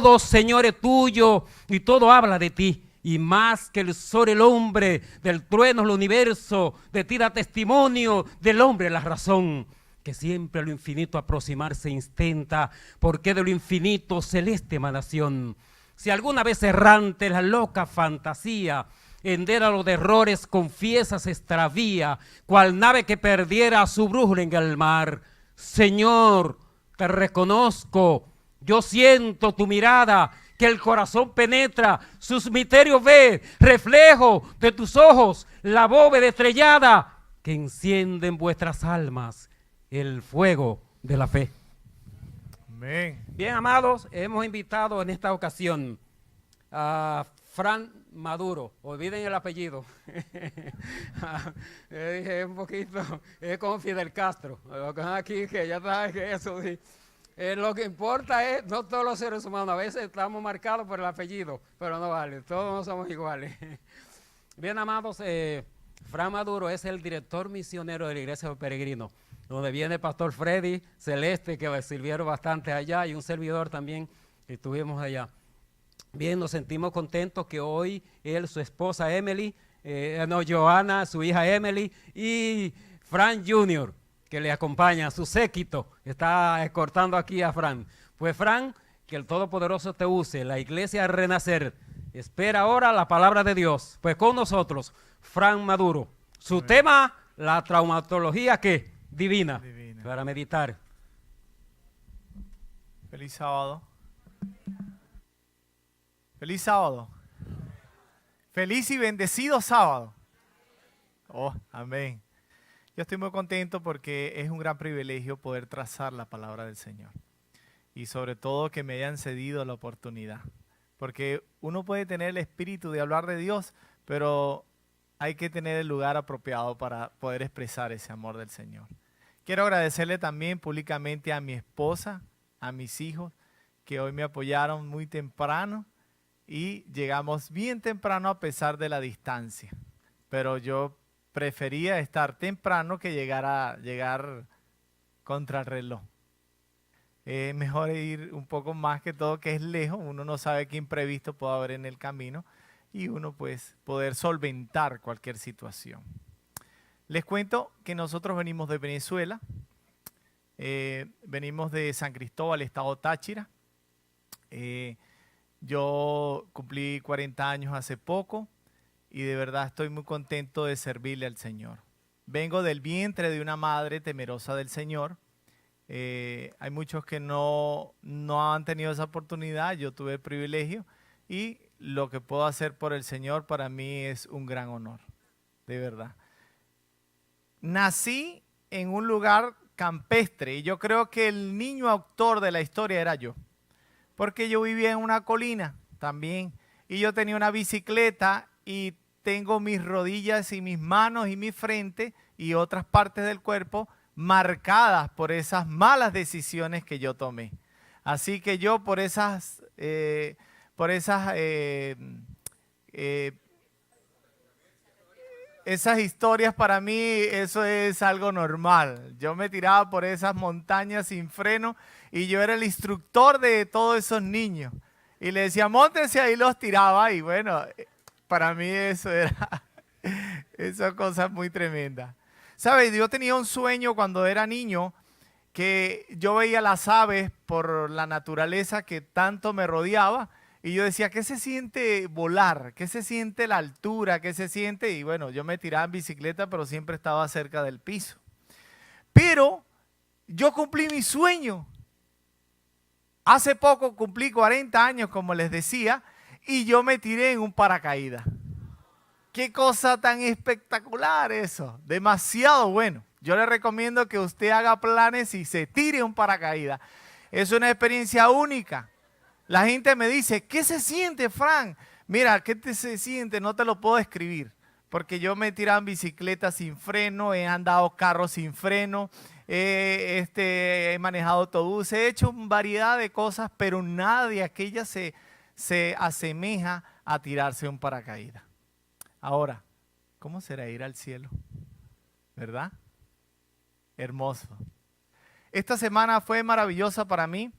todo, Señor, es tuyo y todo habla de ti. Y más que el sol, el hombre, del trueno, el universo, de ti da testimonio, del hombre la razón. Que siempre a lo infinito aproximarse intenta, porque de lo infinito celeste emanación. Si alguna vez errante la loca fantasía, endéralo de errores confiesa se extravía, cual nave que perdiera su brújula en el mar. Señor, te reconozco, yo siento tu mirada, que el corazón penetra, sus misterios ve, reflejo de tus ojos, la bóveda estrellada, que enciende en vuestras almas el fuego de la fe. Amén. Bien, amados, hemos invitado en esta ocasión a Fran Maduro. Olviden el apellido. Dije un poquito, es como Fidel Castro. Aquí que ya sabes que eso sí. Lo que importa es, no todos los seres humanos, a veces estamos marcados por el apellido, pero no vale, todos no somos iguales. Bien, amados, Fran Maduro es el director misionero de la Iglesia de los Peregrinos, donde viene el pastor Freddy Celeste, que sirvieron bastante allá, y un servidor también que estuvimos allá. Bien, nos sentimos contentos que hoy él, su esposa Emily, Johanna, su hija Emily, y Fran Jr., que le acompaña, su séquito, está escortando aquí a Fran. Pues Fran, que el Todopoderoso te use, la iglesia Renacer, espera ahora la palabra de Dios. Pues con nosotros, Fran Maduro. Su Amén. tema, la traumatología, ¿qué? Divina. Divina. Para meditar. Feliz sábado. Feliz sábado. Feliz y bendecido sábado. Oh, amén. Yo estoy muy contento porque es un gran privilegio poder trazar la palabra del Señor. Y sobre todo que me hayan cedido la oportunidad. Porque uno puede tener el espíritu de hablar de Dios, pero hay que tener el lugar apropiado para poder expresar ese amor del Señor. Quiero agradecerle también públicamente a mi esposa, a mis hijos, que hoy me apoyaron muy temprano y llegamos bien temprano a pesar de la distancia. Pero yo prefería estar temprano que llegar contra el reloj. Es mejor ir un poco más que todo que es lejos, uno no sabe qué imprevisto puede haber en el camino y uno pues poder solventar cualquier situación. Les cuento que nosotros venimos de Venezuela, venimos de San Cristóbal, estado Táchira. Yo cumplí 40 años hace poco y de verdad estoy muy contento de servirle al Señor. Vengo del vientre de una madre temerosa del Señor. Hay muchos que no han tenido esa oportunidad, yo tuve el privilegio y lo que puedo hacer por el Señor para mí es un gran honor, de verdad. Nací en un lugar campestre y yo creo que el niño autor de la historia era yo, porque yo vivía en una colina también y yo tenía una bicicleta y tengo mis rodillas y mis manos y mi frente y otras partes del cuerpo marcadas por esas malas decisiones que yo tomé. Así que yo por esas historias para mí eso es algo normal. Yo me tiraba por esas montañas sin freno y yo era el instructor de todos esos niños. Y le decía, móntense ahí, los tiraba y bueno, para mí eso era esas cosas muy tremendas. ¿Sabes? Yo tenía un sueño cuando era niño que yo veía las aves por la naturaleza que tanto me rodeaba y yo decía, ¿qué se siente volar? ¿Qué se siente la altura? ¿Qué se siente? Y bueno, yo me tiraba en bicicleta, pero siempre estaba cerca del piso. Pero yo cumplí mi sueño. Hace poco cumplí 40 años, como les decía, y yo me tiré en un paracaídas. Qué cosa tan espectacular eso, demasiado bueno. Yo le recomiendo que usted haga planes y se tire un paracaídas. Es una experiencia única. La gente me dice, ¿qué se siente, Fran? Mira, ¿qué se siente? No te lo puedo describir, porque yo me he tirado en bicicleta sin freno, he andado carros sin freno, he manejado autobuses, he hecho variedad de cosas, pero nada de aquellas se asemeja a tirarse un paracaídas. Ahora, ¿cómo será ir al cielo? ¿Verdad? Hermoso. Esta semana fue maravillosa para mí,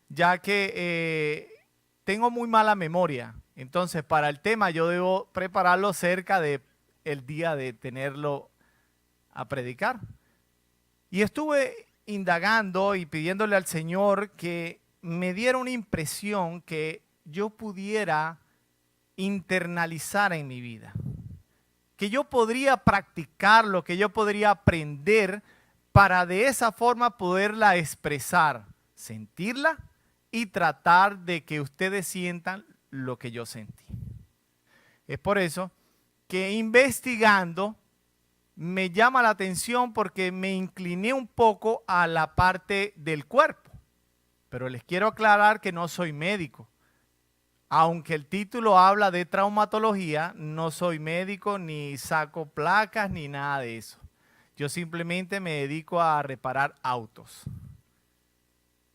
ya que tengo muy mala memoria. Entonces, para el tema yo debo prepararlo cerca de el día de tenerlo a predicar. Y estuve indagando y pidiéndole al Señor que me diera una impresión que yo pudiera internalizar en mi vida. Que yo podría practicarlo, que yo podría aprender para de esa forma poderla expresar, sentirla y tratar de que ustedes sientan lo que yo sentí. Es por eso que investigando me llama la atención porque me incliné un poco a la parte del cuerpo. Pero les quiero aclarar que no soy médico. Aunque el título habla de traumatología, no soy médico, ni saco placas, ni nada de eso. Yo simplemente me dedico a reparar autos.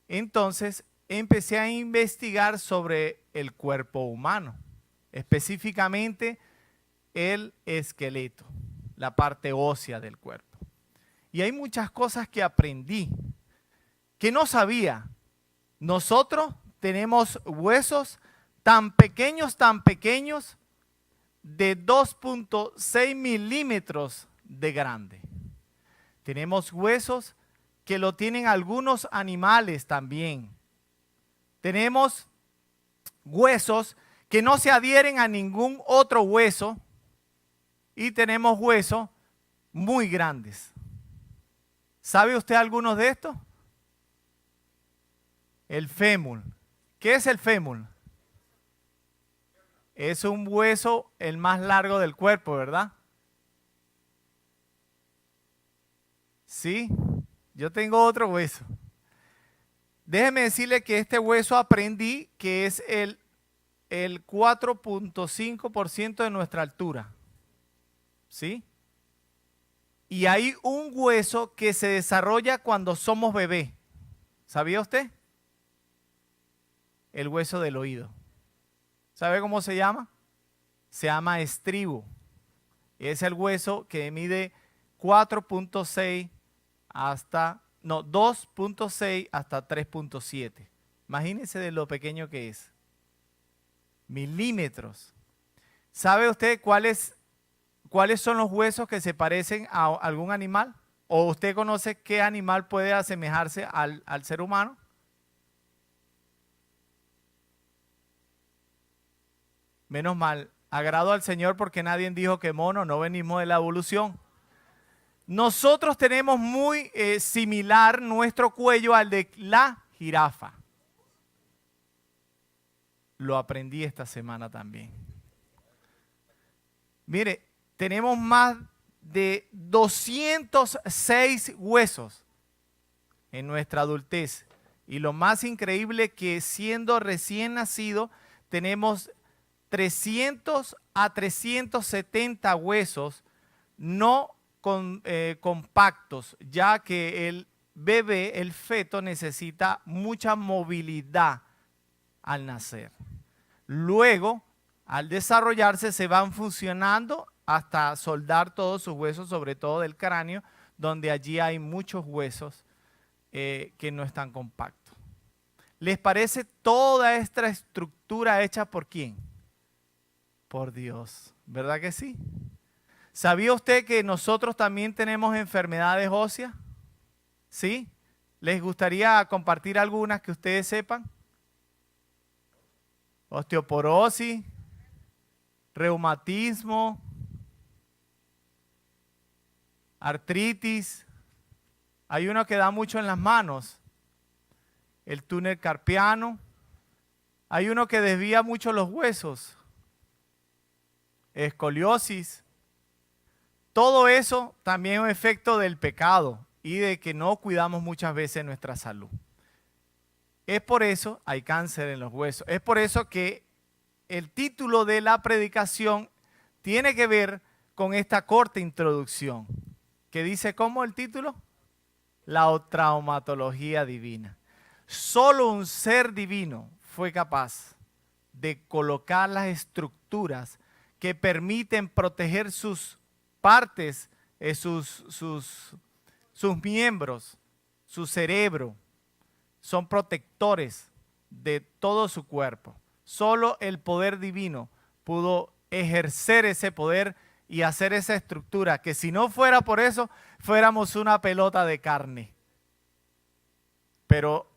Entonces, empecé a investigar sobre el cuerpo humano, específicamente el esqueleto, la parte ósea del cuerpo. Y hay muchas cosas que aprendí, que no sabía. Nosotros tenemos huesos tan pequeños, de 2.6 milímetros de grande. Tenemos huesos que lo tienen algunos animales también. Tenemos huesos que no se adhieren a ningún otro hueso y tenemos huesos muy grandes. ¿Sabe usted algunos de estos? El fémur. ¿Qué es el fémur? Es un hueso el más largo del cuerpo, ¿verdad? Sí, yo tengo otro hueso. Déjeme decirle que este hueso aprendí que es el 4.5% de nuestra altura. ¿Sí? Y hay un hueso que se desarrolla cuando somos bebé. ¿Sabía usted? El hueso del oído. ¿Sabe cómo se llama? Se llama estribo. Es el hueso que mide 2.6 hasta 3.7. Imagínense de lo pequeño que es. Milímetros. ¿Sabe usted cuáles son los huesos que se parecen a algún animal? ¿O usted conoce qué animal puede asemejarse al ser humano? Menos mal, agrado al Señor porque nadie dijo que mono, no venimos de la evolución. Nosotros tenemos muy similar nuestro cuello al de la jirafa. Lo aprendí esta semana también. Mire, tenemos más de 206 huesos en nuestra adultez. Y lo más increíble que siendo recién nacido tenemos 300 a 370 huesos no compactos, ya que el bebé, el feto, necesita mucha movilidad al nacer. Luego, al desarrollarse, se van funcionando hasta soldar todos sus huesos, sobre todo del cráneo, donde allí hay muchos huesos que no están compactos. ¿Les parece toda esta estructura hecha por quién? Por Dios, ¿verdad que sí? ¿Sabía usted que nosotros también tenemos enfermedades óseas? ¿Sí? ¿Les gustaría compartir algunas que ustedes sepan? Osteoporosis, reumatismo, artritis. Hay uno que da mucho en las manos, el túnel carpiano. Hay uno que desvía mucho los huesos, escoliosis. Todo eso también es un efecto del pecado y de que no cuidamos muchas veces nuestra salud. Es por eso hay cáncer en los huesos. Es por eso que el título de la predicación tiene que ver con esta corta introducción. ¿Qué dice cómo el título? La traumatología divina. Solo un ser divino fue capaz de colocar las estructuras que permiten proteger sus partes, sus miembros, su cerebro. Son protectores de todo su cuerpo. Solo el poder divino pudo ejercer ese poder y hacer esa estructura, que si no fuera por eso, fuéramos una pelota de carne. Pero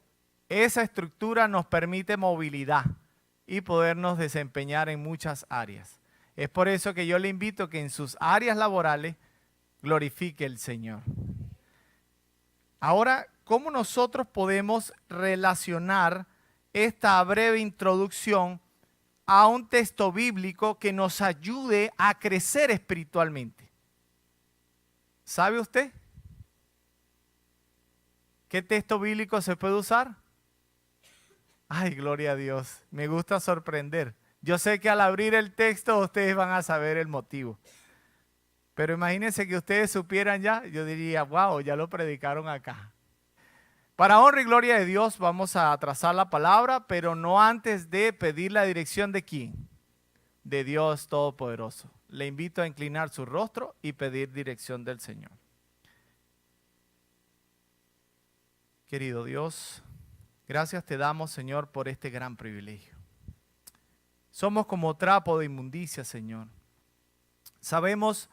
esa estructura nos permite movilidad y podernos desempeñar en muchas áreas. Es por eso que yo le invito a que en sus áreas laborales glorifique al Señor. Ahora, ¿cómo nosotros podemos relacionar esta breve introducción a un texto bíblico que nos ayude a crecer espiritualmente? ¿Sabe usted qué texto bíblico se puede usar? Ay, gloria a Dios, me gusta sorprender. Yo sé que al abrir el texto ustedes van a saber el motivo. Pero imagínense que ustedes supieran ya, yo diría, wow, ya lo predicaron acá. Para honra y gloria de Dios vamos a trazar la palabra, pero no antes de pedir la dirección de quién, de Dios Todopoderoso. Le invito a inclinar su rostro y pedir dirección del Señor. Querido Dios, gracias te damos, Señor, por este gran privilegio. Somos como trapo de inmundicia, Señor. Sabemos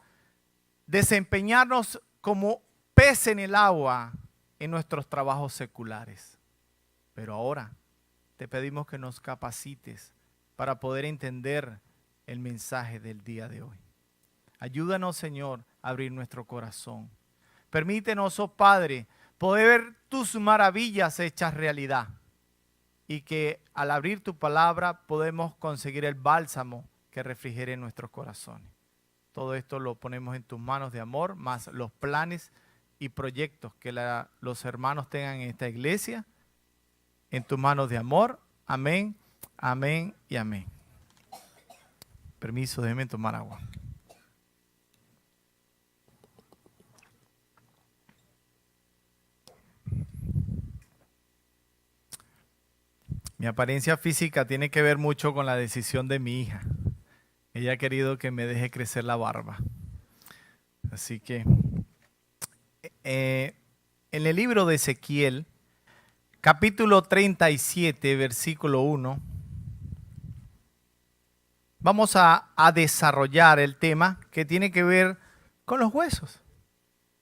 desempeñarnos como pez en el agua en nuestros trabajos seculares. Pero ahora te pedimos que nos capacites para poder entender el mensaje del día de hoy. Ayúdanos, Señor, a abrir nuestro corazón. Permítenos, oh Padre, poder ver tus maravillas hechas realidad y que al abrir tu palabra podemos conseguir el bálsamo que refrigere nuestros corazones. Todo esto lo ponemos en tus manos de amor, más los planes y proyectos que los hermanos tengan en esta iglesia, en tus manos de amor. Amén, amén y amén. Permiso, déjenme tomar agua. Mi apariencia física tiene que ver mucho con la decisión de mi hija. Ella ha querido que me deje crecer la barba. Así que en el libro de Ezequiel, capítulo 37, versículo 1, vamos a desarrollar el tema que tiene que ver con los huesos.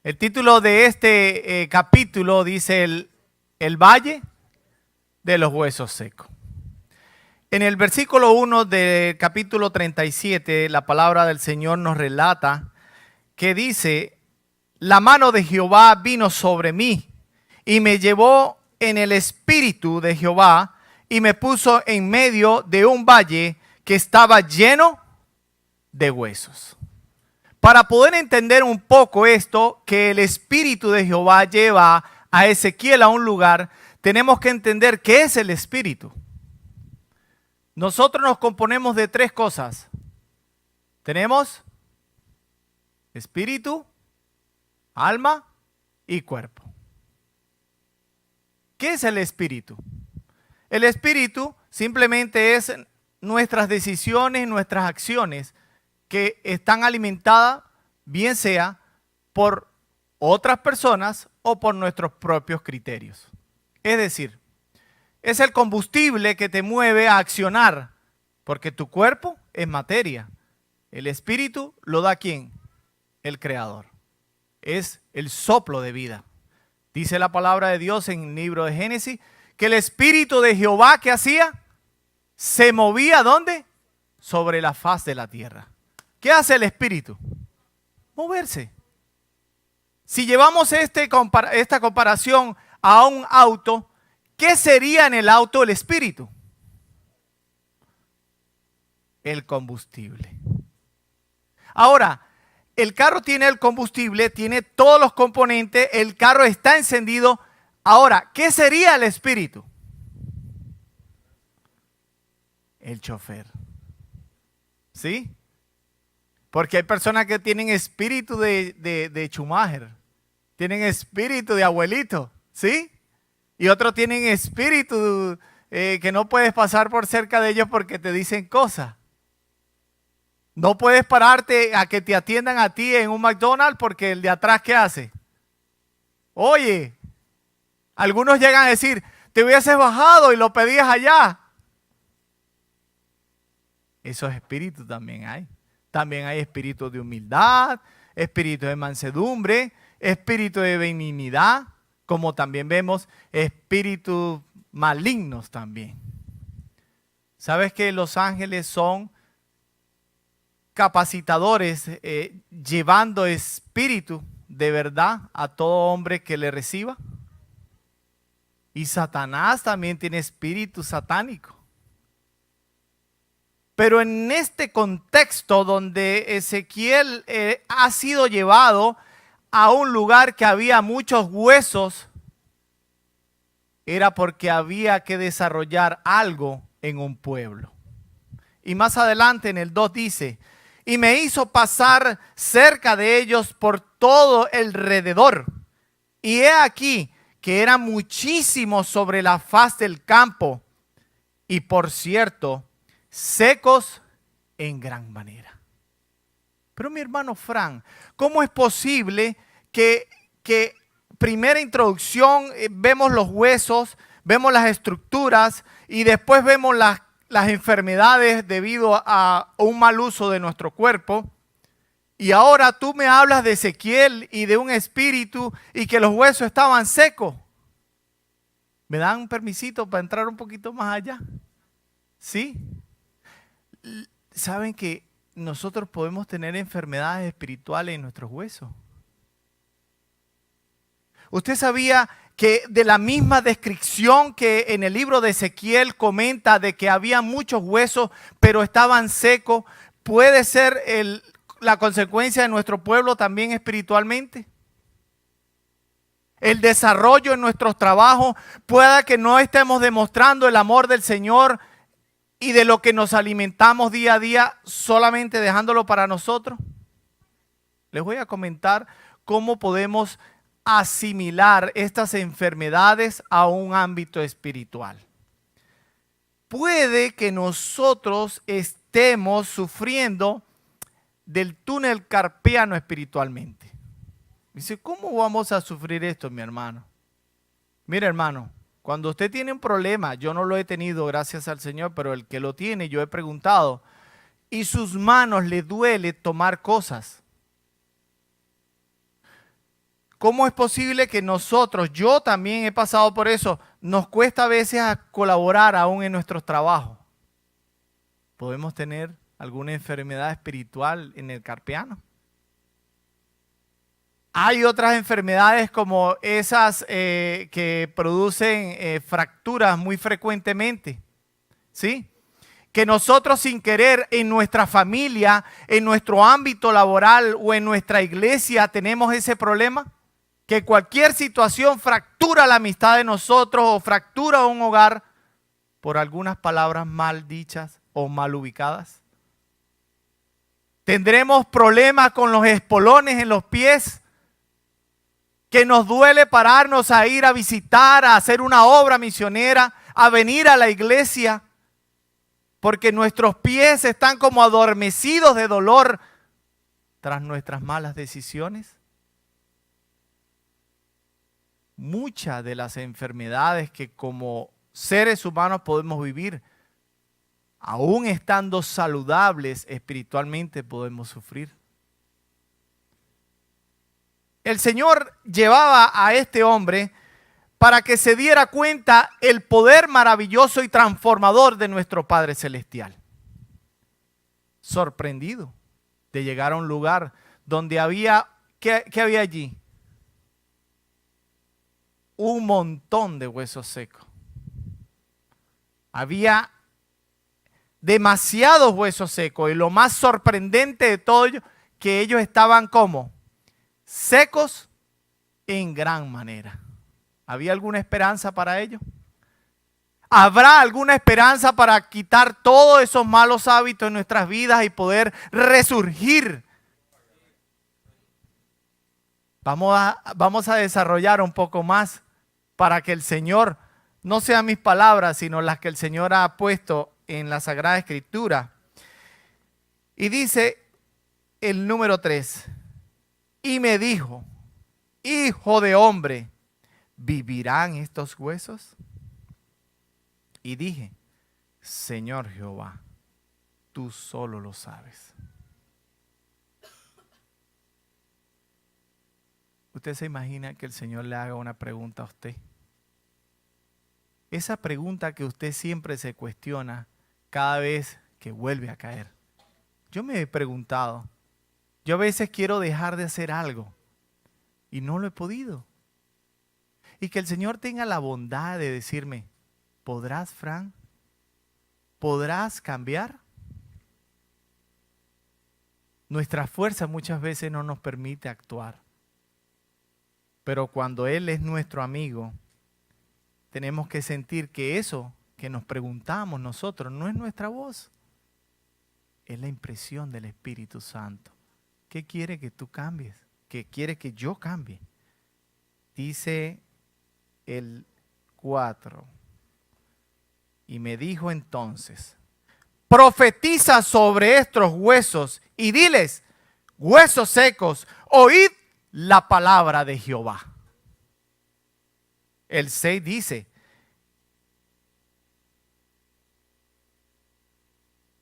El título de este capítulo dice el valle de los huesos secos. En el versículo 1 del capítulo 37, la palabra del Señor nos relata que dice: la mano de Jehová vino sobre mí y me llevó en el espíritu de Jehová y me puso en medio de un valle que estaba lleno de huesos. Para poder entender un poco esto, que el espíritu de Jehová lleva a Ezequiel a un lugar, tenemos que entender qué es el espíritu. Nosotros nos componemos de tres cosas. Tenemos espíritu, alma y cuerpo. ¿Qué es el espíritu? El espíritu simplemente es nuestras decisiones, nuestras acciones que están alimentadas, bien sea por otras personas o por nuestros propios criterios. Es decir, es el combustible que te mueve a accionar, porque tu cuerpo es materia. El espíritu lo da ¿quién? El Creador. Es el soplo de vida. Dice la palabra de Dios en el libro de Génesis que el espíritu de Jehová, ¿qué hacía? Se movía ¿dónde? Sobre la faz de la tierra. ¿Qué hace el espíritu? Moverse. Si llevamos esta comparación a un auto, ¿qué sería en el auto el espíritu? El combustible. Ahora, el carro tiene el combustible, tiene todos los componentes, el carro está encendido. Ahora, ¿qué sería el espíritu? El chofer. ¿Sí? Porque hay personas que tienen espíritu de Schumacher, tienen espíritu de abuelito, ¿sí? Y otros tienen espíritu que no puedes pasar por cerca de ellos porque te dicen cosas. No puedes pararte a que te atiendan a ti en un McDonald's porque el de atrás, ¿qué hace? Oye, algunos llegan a decir, te hubieses bajado y lo pedías allá. Esos espíritus también hay. También hay espíritus de humildad, espíritu de mansedumbre, espíritu de benignidad, como también vemos espíritus malignos también. ¿Sabes que los ángeles son capacitadores, llevando espíritu de verdad a todo hombre que le reciba? Y Satanás también tiene espíritu satánico. Pero en este contexto donde Ezequiel ha sido llevado a un lugar que había muchos huesos, era porque había que desarrollar algo en un pueblo. Y más adelante en el 2 dice, y me hizo pasar cerca de ellos por todo alrededor. Y he aquí que eran muchísimos sobre la faz del campo, y por cierto, secos en gran manera. Pero mi hermano Fran, ¿cómo es posible que primera introducción vemos los huesos, vemos las estructuras y después vemos las enfermedades debido a un mal uso de nuestro cuerpo? Y ahora tú me hablas de Ezequiel y de un espíritu y que los huesos estaban secos. ¿Me dan un permisito para entrar un poquito más allá? ¿Sí? ¿Saben que nosotros podemos tener enfermedades espirituales en nuestros huesos? ¿Usted sabía que de la misma descripción que en el libro de Ezequiel comenta de que había muchos huesos pero estaban secos, puede ser la consecuencia de nuestro pueblo también espiritualmente? El desarrollo en nuestros trabajos, pueda que no estemos demostrando el amor del Señor y de lo que nos alimentamos día a día, solamente dejándolo para nosotros. Les voy a comentar cómo podemos asimilar estas enfermedades a un ámbito espiritual. Puede que nosotros estemos sufriendo del túnel carpiano espiritualmente. Dice, ¿cómo vamos a sufrir esto, mi hermano? Mira, hermano, cuando usted tiene un problema, yo no lo he tenido, gracias al Señor, pero el que lo tiene, yo he preguntado, y sus manos le duele tomar cosas. ¿Cómo es posible que nosotros, yo también he pasado por eso, nos cuesta a veces a colaborar aún en nuestros trabajos? ¿Podemos tener alguna enfermedad espiritual en el carpiano? Hay otras enfermedades como esas que producen fracturas muy frecuentemente, ¿sí? Que nosotros sin querer en nuestra familia, en nuestro ámbito laboral o en nuestra iglesia tenemos ese problema. Que cualquier situación fractura la amistad de nosotros o fractura un hogar por algunas palabras mal dichas o mal ubicadas. Tendremos problemas con los espolones en los pies, que nos duele pararnos a ir a visitar, a hacer una obra misionera, a venir a la iglesia, porque nuestros pies están como adormecidos de dolor tras nuestras malas decisiones. Muchas de las enfermedades que como seres humanos podemos vivir, aún estando saludables espiritualmente, podemos sufrir. El Señor llevaba a este hombre para que se diera cuenta el poder maravilloso y transformador de nuestro Padre Celestial. Sorprendido de llegar a un lugar donde había, ¿qué había allí? Un montón de huesos secos. Había demasiados huesos secos y lo más sorprendente de todo ello, que ellos estaban como secos en gran manera. ¿Había alguna esperanza para ellos? ¿Habrá alguna esperanza para quitar todos esos malos hábitos en nuestras vidas y poder resurgir? Vamos a desarrollar un poco más para que el Señor, no sean mis palabras, sino las que el Señor ha puesto en la Sagrada Escritura. Y dice el número 3, y me dijo, hijo de hombre, ¿vivirán estos huesos? Y dije, Señor Jehová, tú solo lo sabes. ¿Usted se imagina que el Señor le haga una pregunta a usted? Esa pregunta que usted siempre se cuestiona cada vez que vuelve a caer. Yo me he preguntado, yo a veces quiero dejar de hacer algo y no lo he podido. Y que el Señor tenga la bondad de decirme, ¿podrás, Fran? ¿Podrás cambiar? Nuestra fuerza muchas veces no nos permite actuar. Pero cuando Él es nuestro amigo, tenemos que sentir que eso que nos preguntamos nosotros no es nuestra voz. Es la impresión del Espíritu Santo. ¿Qué quiere que tú cambies? ¿Qué quiere que yo cambie? Dice el 4. Y me dijo entonces, profetiza sobre estos huesos y diles, huesos secos, oíd la palabra de Jehová. El 6 dice,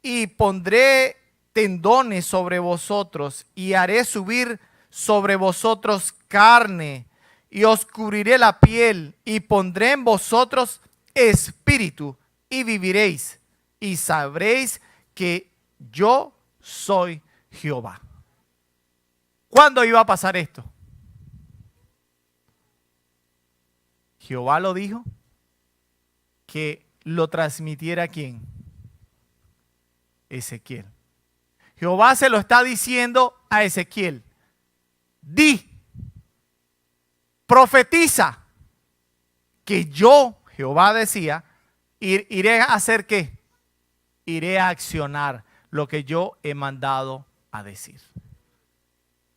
y pondré tendones sobre vosotros y haré subir sobre vosotros carne y os cubriré la piel y pondré en vosotros espíritu y viviréis y sabréis que yo soy Jehová. ¿Cuándo iba a pasar esto? Jehová lo dijo, que lo transmitiera a ¿quién? Ezequiel. Jehová se lo está diciendo a Ezequiel. Di, profetiza, que yo, Jehová decía, iré a hacer ¿qué? Iré a accionar lo que yo he mandado a decir.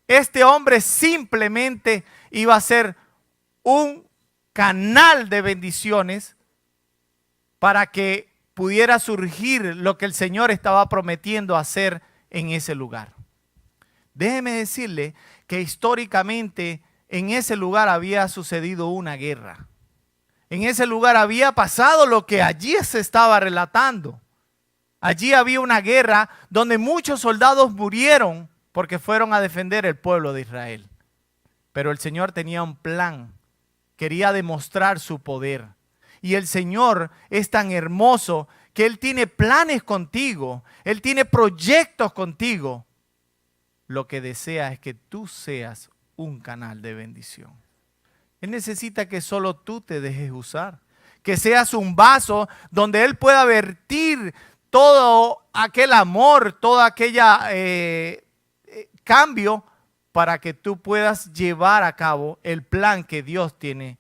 Este hombre simplemente iba a ser un canal de bendiciones para que pudiera surgir lo que el Señor estaba prometiendo hacer en ese lugar. Déjeme decirle que históricamente en ese lugar había sucedido una guerra. En ese lugar había pasado lo que allí se estaba relatando. Allí había una guerra donde muchos soldados murieron porque fueron a defender el pueblo de Israel. Pero el Señor tenía un plan. Quería demostrar su poder. Y el Señor es tan hermoso que Él tiene planes contigo. Él tiene proyectos contigo. Lo que desea es que tú seas un canal de bendición. Él necesita que solo tú te dejes usar. Que seas un vaso donde Él pueda vertir todo aquel amor, todo aquella cambio para que tú puedas llevar a cabo el plan que Dios tiene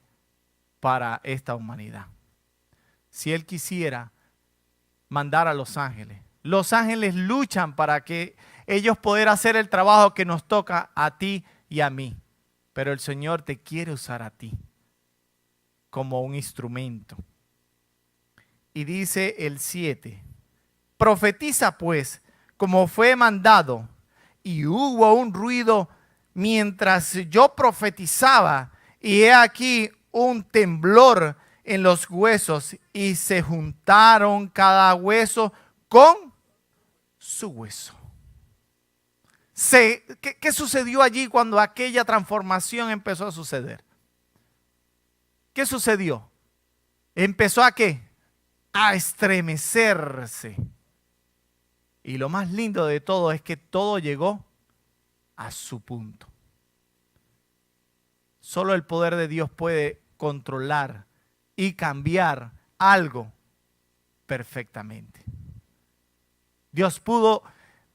para esta humanidad. Si Él quisiera mandar a los ángeles luchan para que ellos puedan hacer el trabajo que nos toca a ti y a mí. Pero el Señor te quiere usar a ti como un instrumento. Y dice el 7, profetiza pues como fue mandado. Y hubo un ruido mientras yo profetizaba, y he aquí un temblor en los huesos, y se juntaron cada hueso con su hueso. ¿Qué sucedió allí cuando aquella transformación empezó a suceder? ¿Qué sucedió? ¿Empezó a qué? A estremecerse. Y lo más lindo de todo es que todo llegó a su punto. Solo el poder de Dios puede controlar y cambiar algo perfectamente. Dios pudo,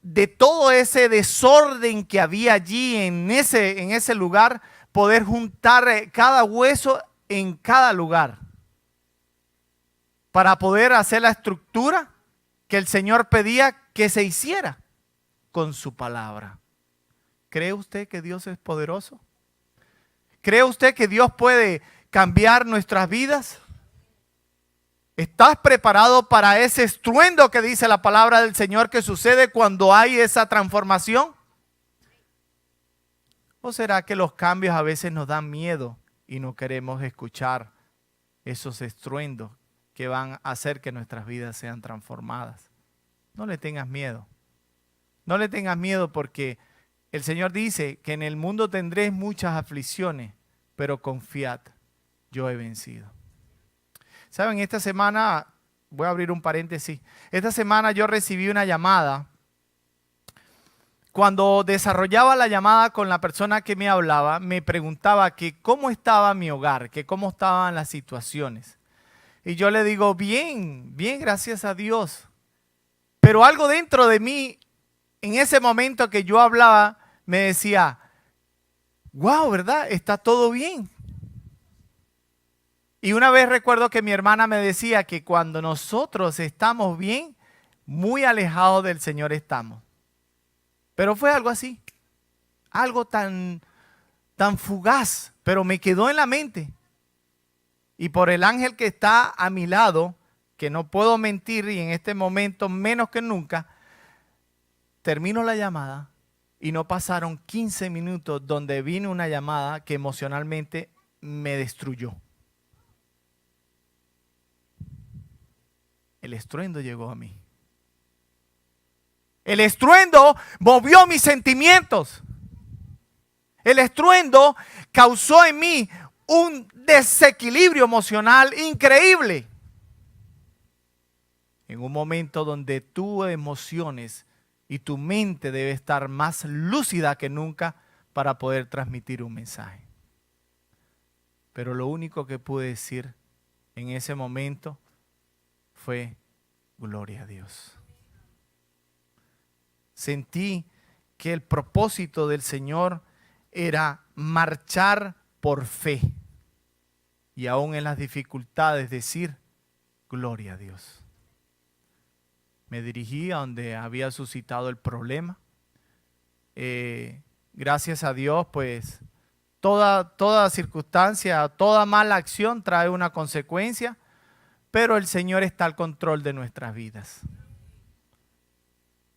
de todo ese desorden que había allí en ese lugar, poder juntar cada hueso en cada lugar para poder hacer la estructura que el Señor pedía que se hiciera con su palabra. ¿Cree usted que Dios es poderoso? ¿Cree usted que Dios puede cambiar nuestras vidas? ¿Estás preparado para ese estruendo que dice la palabra del Señor que sucede cuando hay esa transformación? ¿O será que los cambios a veces nos dan miedo y no queremos escuchar esos estruendos que van a hacer que nuestras vidas sean transformadas? no le tengas miedo. No le tengas miedo porque el Señor dice que en el mundo tendréis muchas aflicciones, pero confiad, yo he vencido. Saben, esta semana, voy a abrir un paréntesis, esta semana yo recibí una llamada. Cuando desarrollaba la llamada con la persona que me hablaba, me preguntaba que cómo estaba mi hogar, que cómo estaban las situaciones. Y yo le digo, bien, bien, gracias a Dios. Pero algo dentro de mí, en ese momento que yo hablaba, me decía, wow, ¿verdad? Está todo bien. Y una vez recuerdo que mi hermana me decía que cuando nosotros estamos bien, muy alejados del Señor estamos. Pero fue algo así, algo tan fugaz, pero me quedó en la mente. Y por el ángel que está a mi lado, que no puedo mentir y en este momento menos que nunca, termino la llamada y no pasaron 15 minutos donde vino una llamada que emocionalmente me destruyó. El estruendo llegó a mí. El estruendo movió mis sentimientos. El estruendo causó en mí un desequilibrio emocional increíble. En un momento donde tus emociones y tu mente debe estar más lúcida que nunca para poder transmitir un mensaje. Pero lo único que pude decir en ese momento fue gloria a Dios. Sentí que el propósito del Señor era marchar por fe y aún en las dificultades decir gloria a Dios. Me dirigí a donde había suscitado el problema. Gracias a Dios, pues toda circunstancia, toda mala acción trae una consecuencia, pero el Señor está al control de nuestras vidas.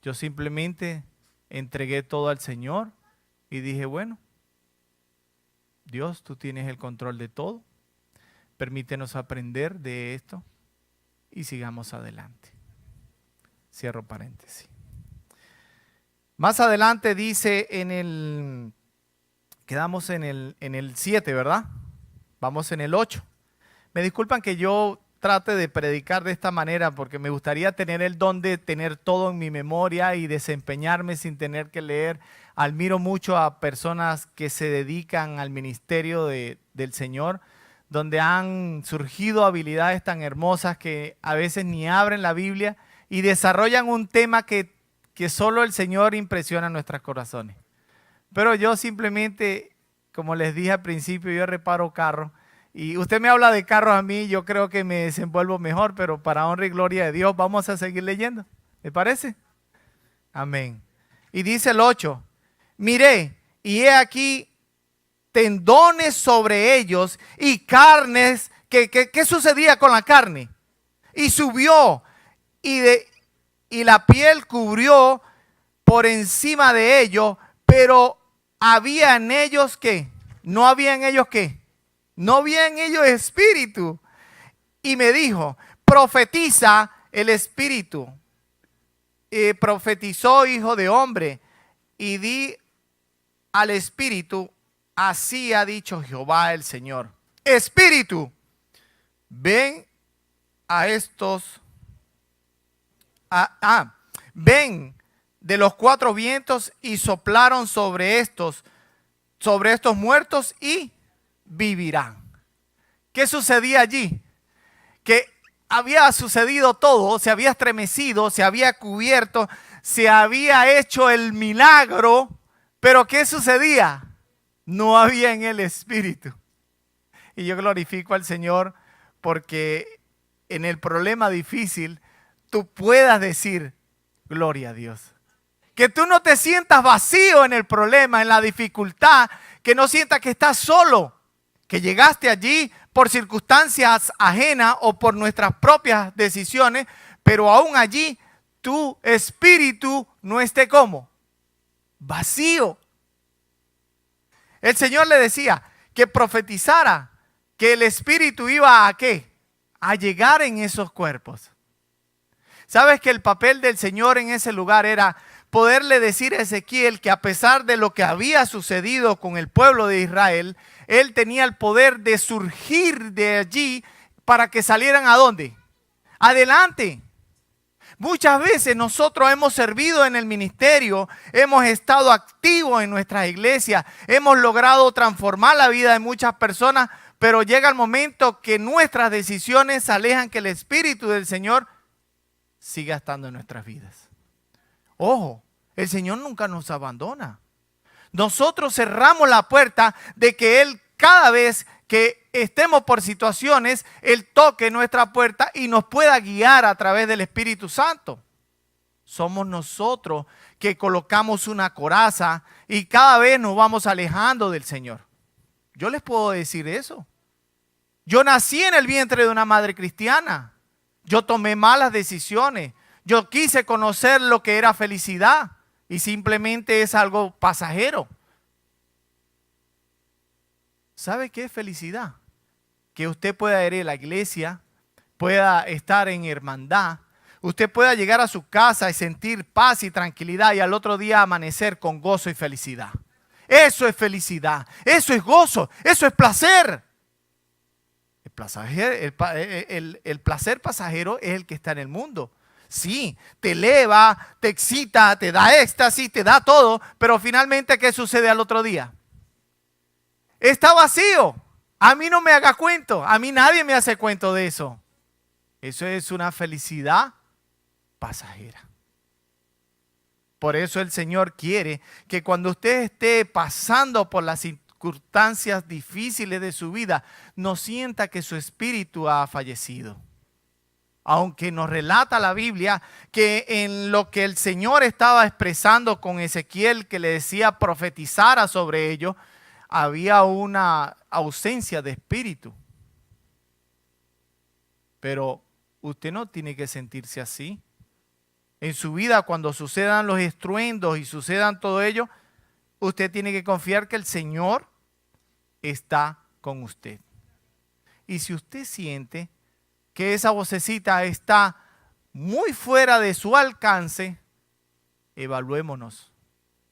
Yo simplemente entregué todo al Señor y dije, bueno, Dios, tú tienes el control de todo. Permítenos aprender de esto y sigamos adelante. Cierro paréntesis. Más adelante dice quedamos en el 7, ¿verdad? Vamos en el 8. Me disculpan que yo trate de predicar de esta manera porque me gustaría tener el don de tener todo en mi memoria y desempeñarme sin tener que leer. Admiro mucho a personas que se dedican al ministerio del Señor, donde han surgido habilidades tan hermosas que a veces ni abren la Biblia y desarrollan un tema que solo el Señor impresiona en nuestros corazones. Pero yo simplemente, como les dije al principio, yo reparo carros. Y usted me habla de carros a mí, yo creo que me desenvuelvo mejor, pero para honra y gloria de Dios vamos a seguir leyendo. ¿Me parece? Amén. Y dice el 8, miré y he aquí tendones sobre ellos y carnes. ¿Qué sucedía con la carne? Y subió y la piel cubrió por encima de ellos, pero había en ellos ¿qué? No había en ellos ¿qué? No había en ellos espíritu. Y me dijo, profetiza el espíritu. Profetizó hijo de hombre. Y di al espíritu, así ha dicho Jehová el Señor. Espíritu, ven a estos. Ven de los cuatro vientos y soplaron sobre estos muertos y vivirán. ¿Qué sucedía allí? Que había sucedido todo, se había estremecido, se había cubierto, se había hecho el milagro, pero ¿qué sucedía? No había en el espíritu. Y yo glorifico al Señor porque en el problema difícil tú puedas decir gloria a Dios. Que tú no te sientas vacío en el problema, en la dificultad, que no sientas que estás solo, que llegaste allí por circunstancias ajenas o por nuestras propias decisiones, pero aún allí tu espíritu no esté como vacío. El Señor le decía que profetizara que el espíritu iba a ¿qué? A llegar en esos cuerpos. ¿Sabes que el papel del Señor en ese lugar era poderle decir a Ezequiel que a pesar de lo que había sucedido con el pueblo de Israel, él tenía el poder de surgir de allí para que salieran ¿a dónde? Adelante. Muchas veces nosotros hemos servido en el ministerio, hemos estado activos en nuestras iglesias, hemos logrado transformar la vida de muchas personas, pero llega el momento que nuestras decisiones alejan que el Espíritu del Señor siga estando en nuestras vidas. Ojo, el Señor nunca nos abandona. Nosotros cerramos la puerta de que Él cada vez que estemos por situaciones, Él toque nuestra puerta y nos pueda guiar a través del Espíritu Santo. Somos nosotros que colocamos una coraza y cada vez nos vamos alejando del Señor. Yo les puedo decir eso. Yo nací en el vientre de una madre cristiana. Yo tomé malas decisiones. Yo quise conocer lo que era felicidad y simplemente es algo pasajero. ¿Sabe qué es felicidad? Que usted pueda ir a la iglesia, pueda estar en hermandad, usted pueda llegar a su casa y sentir paz y tranquilidad y al otro día amanecer con gozo y felicidad. Eso es felicidad, eso es gozo, eso es placer. El placer pasajero es el que está en el mundo. Sí, te eleva, te excita, te da éxtasis, te da todo, pero finalmente, ¿qué sucede al otro día? Está vacío. A mí no me haga cuento. A mí nadie me hace cuento de eso. Eso es una felicidad pasajera. Por eso el Señor quiere que cuando usted esté pasando por las circunstancias difíciles de su vida, no sienta que su espíritu ha fallecido. Aunque nos relata la Biblia que en lo que el Señor estaba expresando con Ezequiel, que le decía profetizara sobre ello, había una ausencia de espíritu. Pero usted no tiene que sentirse así. En su vida, cuando sucedan los estruendos y sucedan todo ello, usted tiene que confiar que el Señor está con usted. Y si usted siente que esa vocecita está muy fuera de su alcance, evaluémonos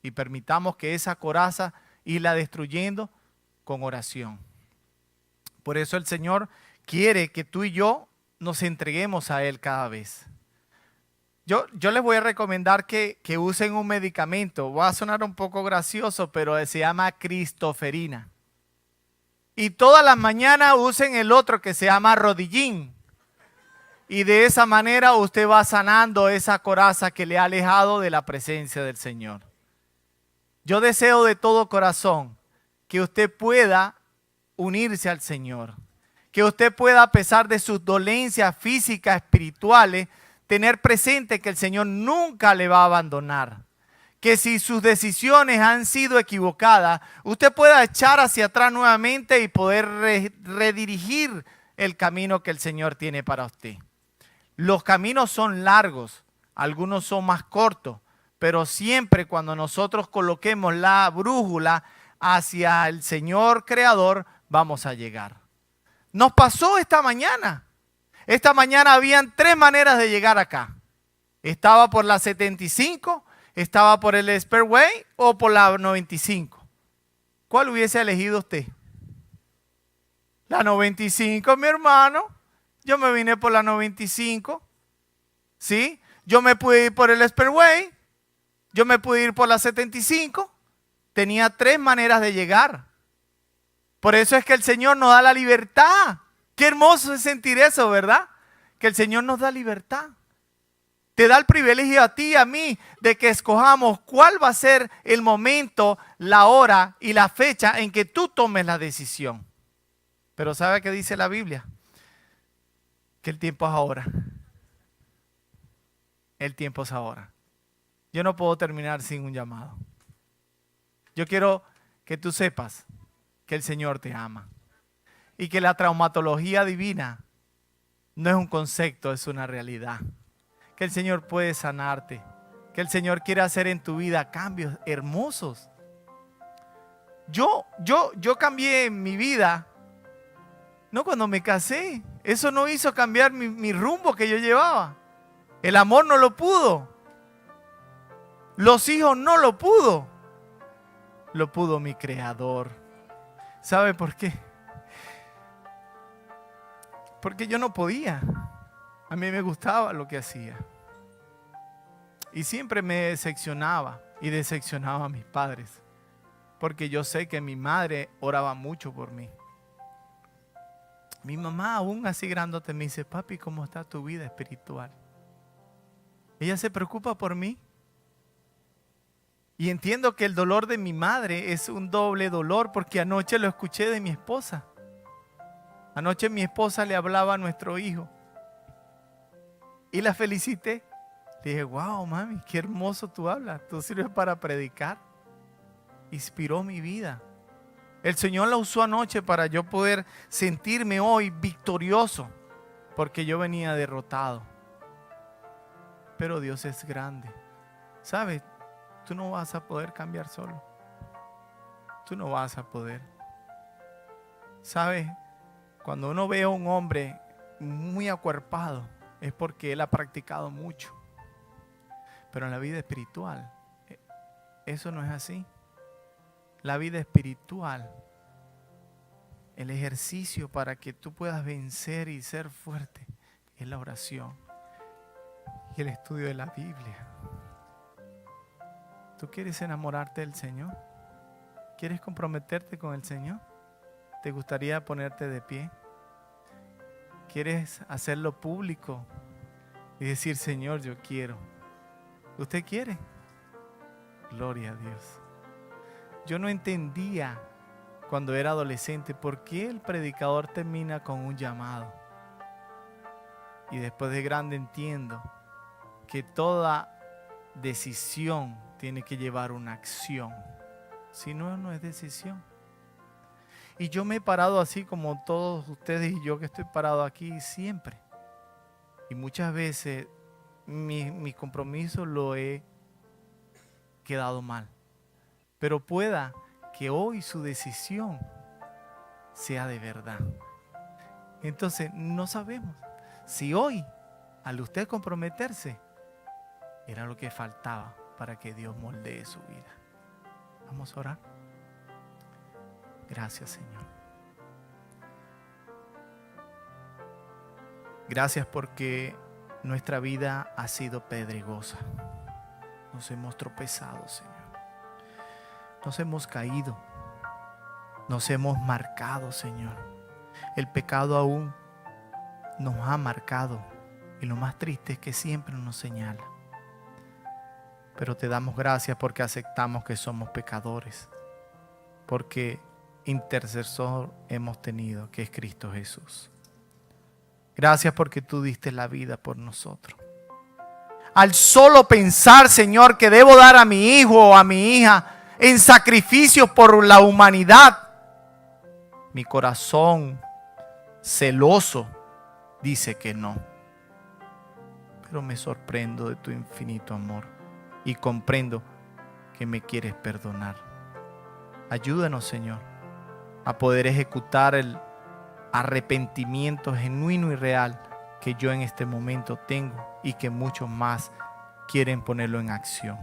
y permitamos que esa coraza irla destruyendo con oración. Por eso el Señor quiere que tú y yo nos entreguemos a Él cada vez. Yo les voy a recomendar que usen un medicamento. Va a sonar un poco gracioso, pero se llama cristoferina. Y todas las mañanas usen el otro que se llama rodillín. Y de esa manera usted va sanando esa coraza que le ha alejado de la presencia del Señor. Yo deseo de todo corazón que usted pueda unirse al Señor. Que usted pueda, a pesar de sus dolencias físicas, espirituales, tener presente que el Señor nunca le va a abandonar. Que si sus decisiones han sido equivocadas, usted pueda echar hacia atrás nuevamente y poder redirigir el camino que el Señor tiene para usted. Los caminos son largos, algunos son más cortos, pero siempre cuando nosotros coloquemos la brújula hacia el Señor Creador, vamos a llegar. Nos pasó esta mañana. Esta mañana habían 3 maneras de llegar acá. Estaba por la 75, estaba por el Expressway o por la 95. ¿Cuál hubiese elegido usted? La 95, mi hermano. Yo me vine por la 95. ¿Sí? Yo me pude ir por el Expressway. Yo me pude ir por la 75. Tenía 3 maneras de llegar. Por eso es que el Señor nos da la libertad. Qué hermoso es sentir eso, ¿verdad? Que el Señor nos da libertad. Te da el privilegio a ti y a mí de que escojamos cuál va a ser el momento, la hora y la fecha en que tú tomes la decisión. Pero ¿sabe qué dice la Biblia? Que el tiempo es ahora. El tiempo es ahora. Yo no puedo terminar sin un llamado. Yo quiero que tú sepas que el Señor te ama. Y que la traumatología divina no es un concepto, es una realidad. Que el Señor puede sanarte. Que el Señor quiere hacer en tu vida cambios hermosos. Yo cambié mi vida, no cuando me casé. Eso no hizo cambiar mi rumbo que yo llevaba. El amor no lo pudo. Los hijos no lo pudo. Lo pudo mi Creador. ¿Sabe por qué? Porque yo no podía. A mí me gustaba lo que hacía. Y siempre me decepcionaba y decepcionaba a mis padres. Porque yo sé que mi madre oraba mucho por mí. Mi mamá, aún así grandote, me dice: papi, ¿cómo está tu vida espiritual? Ella se preocupa por mí. Y entiendo que el dolor de mi madre es un doble dolor, porque anoche lo escuché de mi esposa. Anoche mi esposa le hablaba a nuestro hijo y la felicité. Le dije: wow, mami, qué hermoso tú hablas. Tú sirves para predicar. Inspiró mi vida. El Señor la usó anoche para yo poder sentirme hoy victorioso, porque yo venía derrotado. Pero Dios es grande. ¿Sabes? Tú no vas a poder cambiar solo. Tú no vas a poder. ¿Sabes? Cuando uno ve a un hombre muy acuerpado, es porque él ha practicado mucho. Pero en la vida espiritual, eso no es así. La vida espiritual, el ejercicio para que tú puedas vencer y ser fuerte, es la oración y el estudio de la Biblia. ¿Tú quieres enamorarte del Señor? ¿Quieres comprometerte con el Señor? ¿Te gustaría ponerte de pie? ¿Quieres hacerlo público y decir: Señor, yo quiero? ¿Usted quiere? Gloria a Dios. Yo no entendía cuando era adolescente por qué el predicador termina con un llamado. Y después de grande entiendo que toda decisión tiene que llevar una acción. Si no, no es decisión. Y yo me he parado así como todos ustedes y yo que estoy parado aquí siempre. Y muchas veces mi compromiso lo he quedado mal. Pero pueda que hoy su decisión sea de verdad. Entonces no sabemos si hoy, al usted comprometerse, era lo que faltaba para que Dios moldee su vida. Vamos a orar. Gracias, Señor. Gracias porque nuestra vida ha sido pedregosa. Nos hemos tropezado, Señor. Nos hemos caído. Nos hemos marcado, Señor. El pecado aún nos ha marcado. Y lo más triste es que siempre nos señala. Pero te damos gracias porque aceptamos que somos pecadores. Porque intercesor hemos tenido, que es Cristo Jesús. Gracias porque tú diste la vida por nosotros. Al solo pensar, Señor, que debo dar a mi hijo o a mi hija en sacrificios por la humanidad, mi corazón celoso dice que no. Pero me sorprendo de tu infinito amor y comprendo que me quieres perdonar. Ayúdanos, Señor, a poder ejecutar el arrepentimiento genuino y real que yo en este momento tengo y que muchos más quieren ponerlo en acción.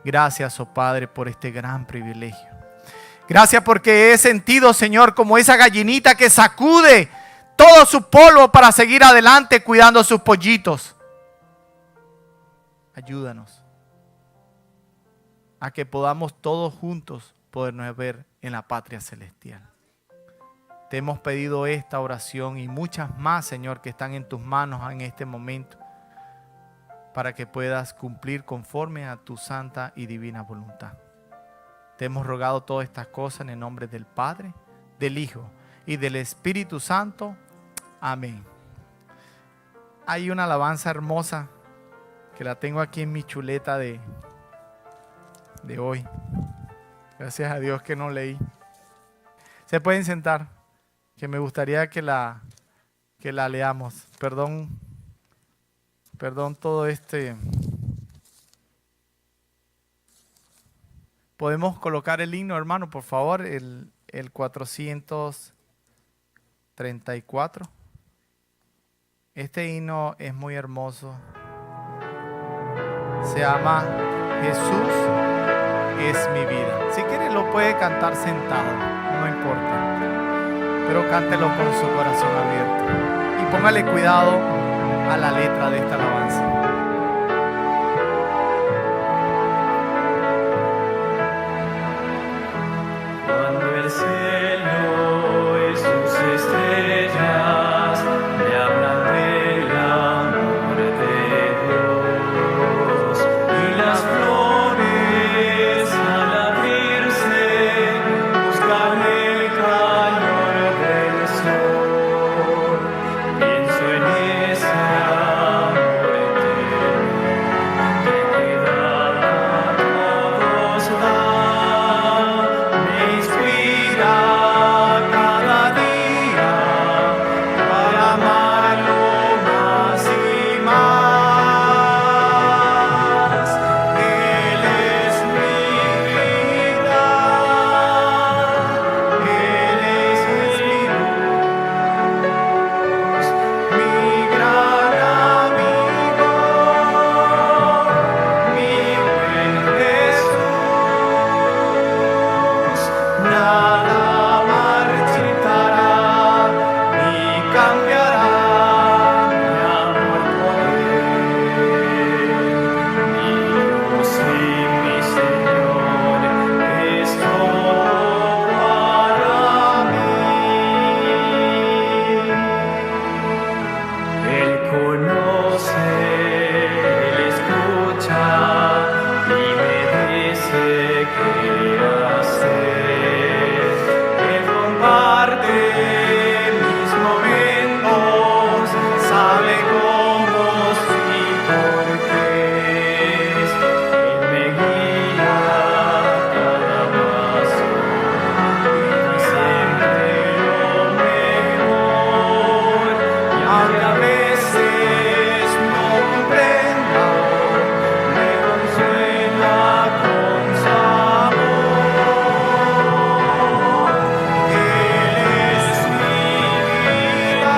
Gracias, oh Padre, por este gran privilegio. Gracias porque he sentido, Señor, como esa gallinita que sacude todo su polvo para seguir adelante cuidando sus pollitos. Ayúdanos a que podamos todos juntos podernos ver en la patria celestial. Te hemos pedido esta oración y muchas más, Señor, que están en tus manos en este momento, para que puedas cumplir conforme a tu santa y divina voluntad. Te hemos rogado todas estas cosas en el nombre del Padre, del Hijo y del Espíritu Santo. Amén. Hay una alabanza hermosa que la tengo aquí en mi chuleta de hoy. Gracias a Dios que no leí. Se pueden sentar, que me gustaría que la leamos. Perdón todo este. ¿Podemos colocar el himno, hermano, por favor? El 434. Este himno es muy hermoso. Se llama Jesús es mi vida. Si quiere lo puede cantar sentado, no importa. Pero cántelo con su corazón abierto. Y póngale cuidado a la letra de esta alabanza. Cuando el cielo y sus estrellas me hablan del amor de Dios y las flores al abrirse buscan el calor del sol, pienso en ese amor eterno que cuidad a todos da. Me inspira cada día para amarlo más y más. Él es mi vida, Él es mi luz, mi gran amigo, mi buen Jesús. Nada marchitará ni cambiará mi amor por Él. Mi Dios y mi Señor es todo para mí. Él conoce, Él escucha y me dice qué hacer. Él comparte mis momentos, sabe cómo y por qué. Él me guía cada paso y siempre lo mejor. Y aunque a veces no comprenda, me consuela con su amor. Él es mi vida,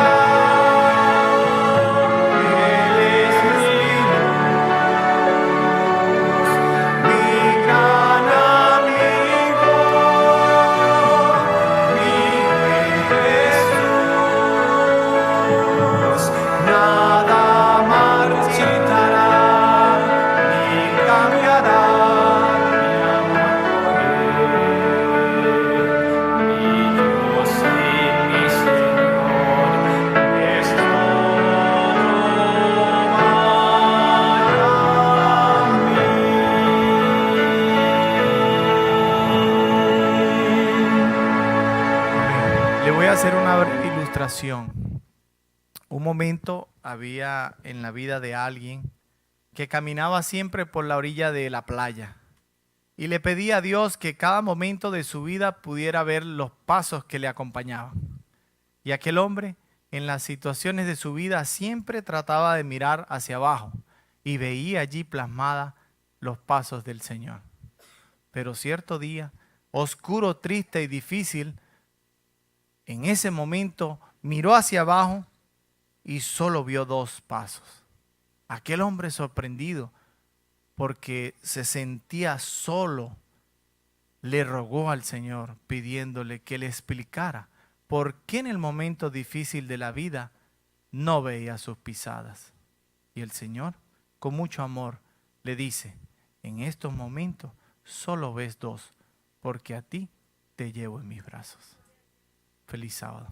Él es mi luz, mi gran amigo, mi buen Jesús. Nada marchitará ni cambiará mi amor por Él. Mi Dios y mi Señor es todo para mí. Le voy a hacer una breve ilustración. Un momento había en la vida de alguien que caminaba siempre por la orilla de la playa y le pedía a Dios que cada momento de su vida pudiera ver los pasos que le acompañaban. Y aquel hombre, en las situaciones de su vida, siempre trataba de mirar hacia abajo y veía allí plasmada los pasos del Señor. Pero cierto día, oscuro, triste y difícil, en ese momento miró hacia abajo y solo vio 2 pasos. Aquel hombre sorprendido porque se sentía solo, le rogó al Señor pidiéndole que le explicara por qué en el momento difícil de la vida no veía sus pisadas. Y el Señor, con mucho amor, le dice: en estos momentos solo ves 2, porque a ti te llevo en mis brazos. Feliz sábado.